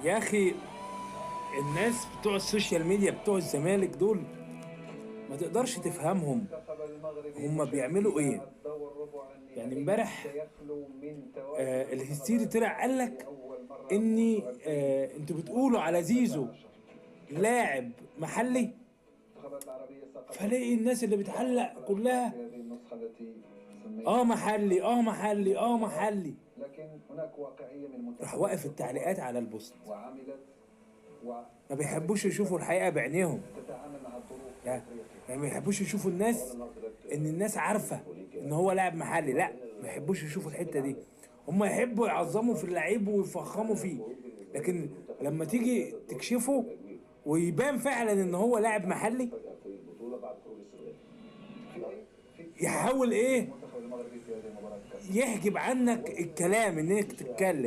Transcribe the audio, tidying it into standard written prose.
يا اخي، الناس بتوع السوشيال ميديا بتوع الزمالك دول ما تقدرش تفهمهم. منتخب المغرب هم بيعملوا مشاهدينا ايه؟ الدور الربع يعني النهائي امبارح سيخلو من تواجد الهستيري المنتخبات طلع قال لك لأول مرة منذ اني انتوا بتقولوا على زيزو 2015. لاعب محلي. المنتخبات العربية سقطت فلاقي الناس اللي بعض بتعلق الأشواط في كلها هذه النسخة التي اه سميتها محلي نسخة اه محلي اه المنتخبات، محلي. لكن هناك واقعية من راح منتخبات واقف التعليقات تطورت على البوست. وعملت ما وتعرف بيحبوش كيف يشوفوا الحقيقة بعينيهم. تتعامل مع الظروف في يعني أفريقيا. يعني ما يحبوش يشوفوا الناس ان الناس عارفة ان هو لاعب محلي. لا، ما يحبوش يشوفوا الحتة دي. هم يحبوا يعظموا في اللعيب ويفخموا فيه، لكن لما تيجي تكشفه ويبان فعلا ان هو لاعب محلي في يحاول ايه؟ المنتخب المغربي في هذه المباراة. يحجب عنك الكلام انك تتكلم.